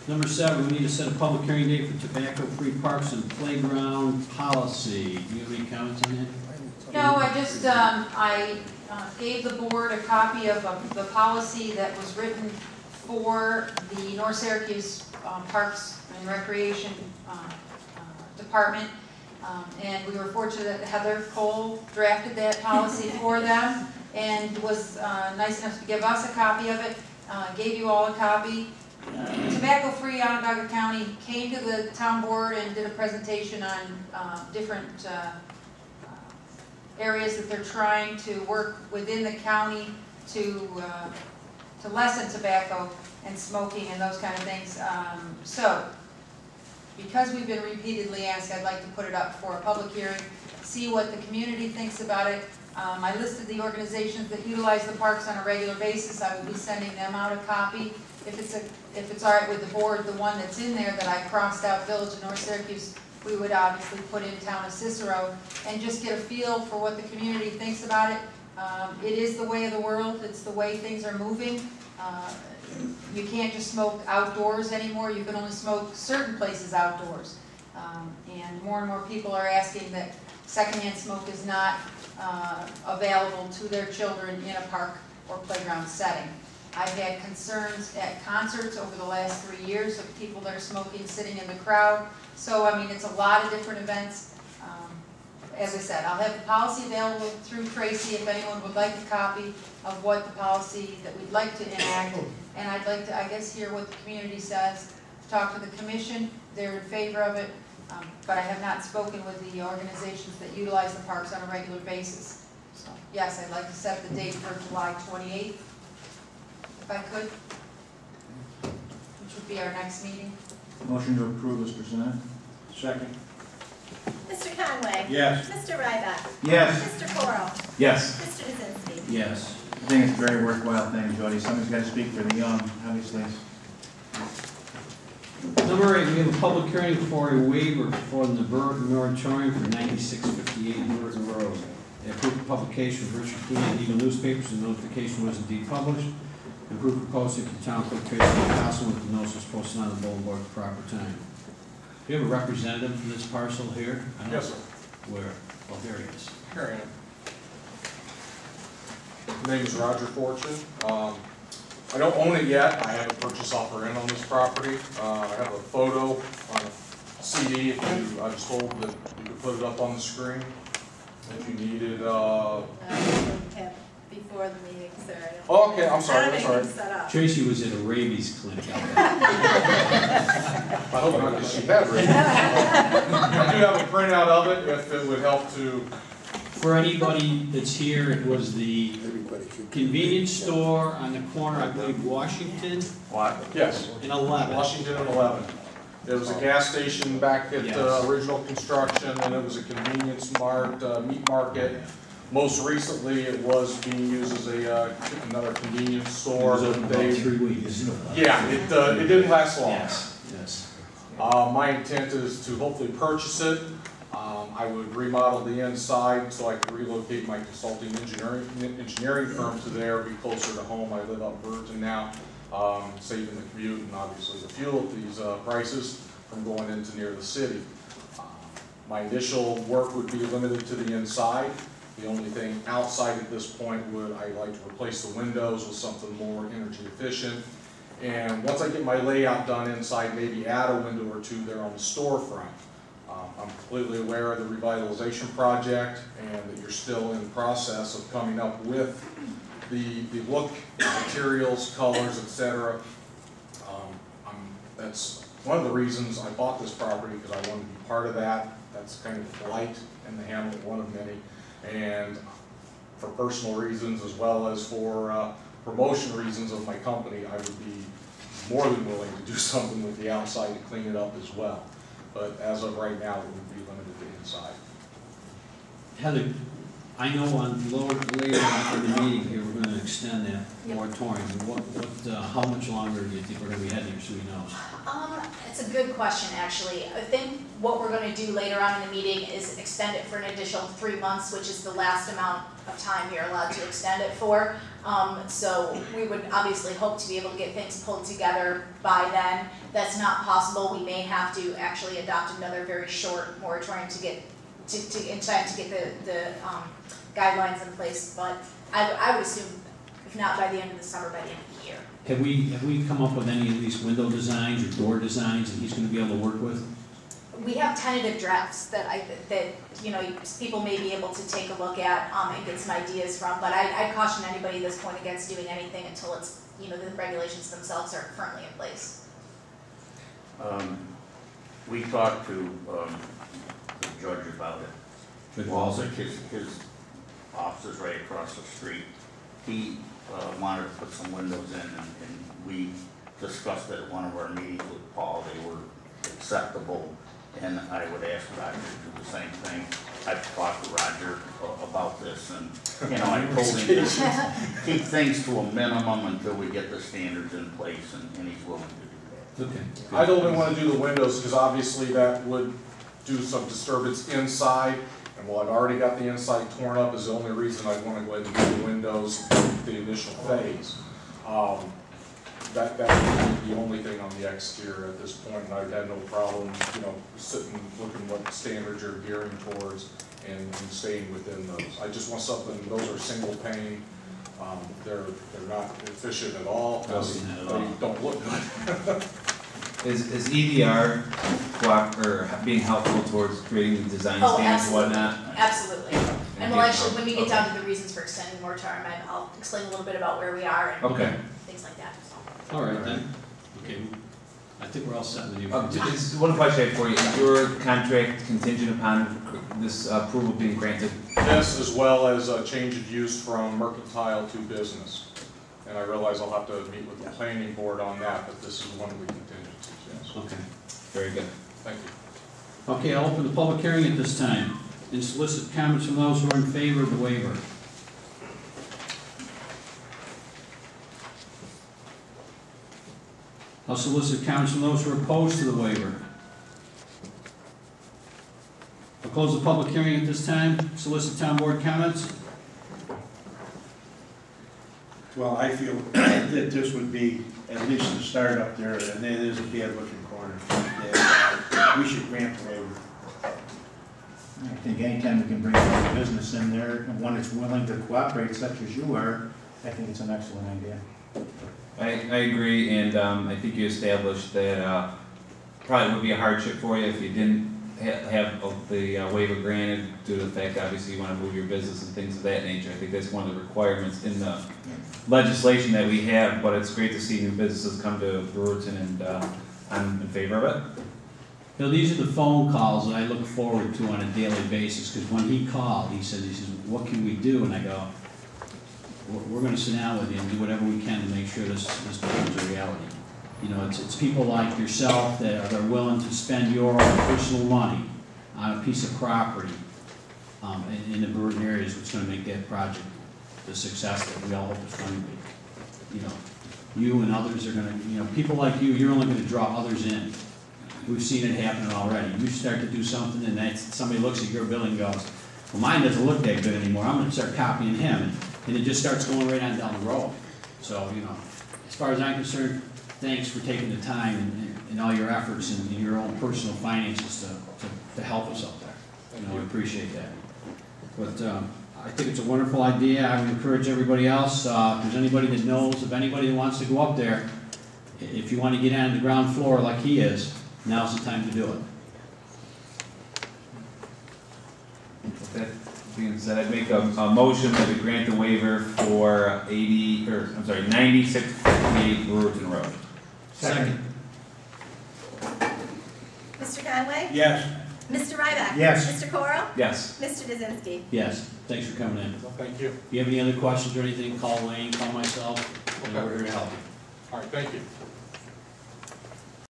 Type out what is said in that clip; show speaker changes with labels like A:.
A: Number 7, we need to set a public hearing date for tobacco-free parks and playground policy. Do you have any comments on that?
B: No, I just, I gave the board a copy of the policy that was written for the North Syracuse Parks and Recreation Department. And we were fortunate that Heather Cole drafted that policy for them and was nice enough to give us a copy of it, gave you all a copy. Tobacco-free Onondaga County came to the town board and did a presentation on different areas that they're trying to work within the county to lessen tobacco and smoking and those kind of things. So, because we've been repeatedly asked, I'd like to put it up for a public hearing, see what the community thinks about it. I listed the organizations that utilize the parks on a regular basis. I will be sending them out a copy. If it's all right with the board, the one that's in there that I crossed out Village of North Syracuse, we would obviously put in Town of Cicero and just get a feel for what the community thinks about it. It is the way of the world. It's the way things are moving. You can't just smoke outdoors anymore. You can only smoke certain places outdoors. And more people are asking that secondhand smoke is not available to their children in a park or playground setting. I've had concerns at concerts over the last 3 years of people that are smoking sitting in the crowd. So, I mean, it's a lot of different events. As I said, I'll have the policy available through Tracy if anyone would like a copy of what the policy that we'd like to enact. And I'd like to, I guess, hear what the community says. Talk to the commission. They're in favor of it. But I have not spoken with the organizations that utilize the parks on a regular basis. So, yes, I'd like to set the date for July 28th. If I could, which would be our next meeting.
C: Motion to approve is presented.
A: Second.
D: Mr. Conway?
A: Yes.
D: Mr. Ryback?
C: Yes.
D: Mr. Coral?
C: Yes.
D: Mr. Kaczynski?
A: Yes.
C: I think it's a very worthwhile thing, Jody. Somebody's got to speak for the young, obviously.
A: Number 8, we have a public hearing for a waiver for the Brewerton Moratorium for 9658 Brewerton Road. They approved the publication of Richard Cooley legal newspapers, and notification was indeed published. And proof of posting to the town clerk Tracy Castle with the notice was posted on the bulletin board at the proper time. Do you have a representative from this parcel here?
E: Yes, sir.
A: Where? Oh, there he is.
E: Here I am. My name is Roger Fortune. I don't own it yet. I have a purchase offer in on this property. I have a photo on a CD. I was told that you could put it up on the screen if you needed.
D: Before the meeting, sir.
E: Oh, okay, I'm sorry.
D: I'm sorry. Set up.
A: Tracy was at a rabies clinic.
E: I hope not, because she had rabies. I do have a printout of it if it would help to.
A: For anybody that's here, it was the convenience store on the corner, I believe, Washington
E: What? Yes.
A: and 11.
E: Washington and 11. There was a gas station back at
A: Yes.
E: original construction, and it was a convenience mart, meat market. Most recently, it was being used as another convenience store.
A: It was open about 3 weeks.
E: Yeah, it didn't last long.
A: Yes, yes.
E: My intent is to hopefully purchase it. I would remodel the inside so I could relocate my consulting engineering firm to there, be closer to home. I live up Brewerton now, saving the commute and obviously the fuel at these prices from going into near the city. My initial work would be limited to the inside. The only thing outside at this point I'd like to replace the windows with something more energy efficient. And once I get my layout done inside, maybe add a window or two there on the storefront. I'm completely aware of the revitalization project and that you're still in the process of coming up with the look, materials, colors, etc. That's one of the reasons I bought this property, because I wanted to be part of that. That's kind of the light in the hamlet, one of many. And for personal reasons as well as for promotion reasons of my company, I would be more than willing to do something with the outside to clean it up as well. But as of right now, it would be limited to inside.
A: Heather, I know later on in the meeting here, we're gonna extend that
D: Yep.
A: moratorium. How much longer do you think we're gonna be heading here, so he knows?
D: It's a good question, actually. I think what we're gonna do later on in the meeting is extend it for an additional 3 months, which is the last amount of time you're allowed to extend it for. So we would obviously hope to be able to get things pulled together by then. That's not possible. We may have to actually adopt another very short moratorium to get in time to get the guidelines in place, but I would assume, if not by the end of the summer, by the end of the year.
A: Have we come up with any of these window designs or door designs that he's gonna be able to work with?
D: We have tentative drafts that people may be able to take a look at and get some ideas from, but I caution anybody at this point against doing anything until it's, the regulations themselves are firmly in place.
F: We talked to the judge about it.
A: Judge
F: Walter,
A: Walter?
F: his office is right across the street. He wanted to put some windows in, and we discussed it at one of our meetings with Paul. They were acceptable, and I would ask Roger to do the same thing. I've talked to Roger about this, and I told him to keep things to a minimum until we get the standards in place, and he's willing to do that.
A: Okay.
E: I'd only want to do the windows because obviously that would do some disturbance inside. And while I've already got the inside torn up is the only reason I'd want to go ahead and do the windows the initial phase. That would be the only thing on the exterior at this point, and I've had no problem, sitting, looking what standards you're gearing towards and staying within those. I just want something, those are single pane, they're not efficient at all, because they don't look good.
G: Is EDR being helpful towards creating the design standards and whatnot?
D: Absolutely. And we'll actually, when we get down to the reasons for extending the moratorium, I'll explain a little bit about where we are and things like that.
A: All right, then. Okay, I think we're all set with you.
G: Just one question I have for you. Is your contract contingent upon this approval being granted?
E: Yes, as well as a change of use from mercantile to business. And I realize I'll have to meet with the planning board on that, but this is one of the contingencies, yes.
A: Okay,
G: Very good.
E: Thank you.
A: okay, I'll open the public hearing at this time and solicit comments from those who are in favor of the waiver. I'll solicit comments from those who are opposed to the waiver. I'll close the public hearing at this time, solicit town board comments.
H: Well, I feel that this would be at least a start up there, and it is a bad looking corner. We should grant the waiver.
C: I think anytime we can bring a business in there, and one that's willing to cooperate such as you are, I think it's an excellent idea.
G: I agree, and I think you established that probably would be a hardship for you if you didn't have the waiver granted due to the fact, obviously, you want to move your business and things of that nature. I think that's one of the requirements in the legislation that we have, but it's great to see new businesses come to Brewerton, and I'm in favor of it.
A: These are the phone calls that I look forward to on a daily basis, because when he called, he said, what can we do? And I go, we're going to sit down with you and do whatever we can to make sure this becomes a reality. It's people like yourself that are willing to spend your own personal money on a piece of property in the Brewerton area is what's going to make that project the success that we all hope it's going to be. You and others are going to, people like you're only going to draw others in. We've seen it happening already. You start to do something and somebody looks at your building and goes, well, mine doesn't look that good anymore. I'm going to start copying him. And it just starts going right on down the road. So, as far as I'm concerned, thanks for taking the time and all your efforts and your own personal finances to help us out there. We appreciate that. But I think it's a wonderful idea. I would encourage everybody else, if there's anybody that knows of anybody that wants to go up there, if you want to get on the ground floor like he is, now's the time to do it.
G: With that being said, I'd make a motion that we grant the waiver for 9658 Brewerton Road.
A: Second.
D: Mr. Conway?
H: Yes.
D: Mr. Ryback?
C: Yes.
D: Mr. Corral?
G: Yes.
D: Mr. Dzinski?
A: Yes, thanks for coming in.
E: Thank you.
A: If you have any other questions or anything, call Wayne, call myself, and we're here to help you.
E: All right, thank you.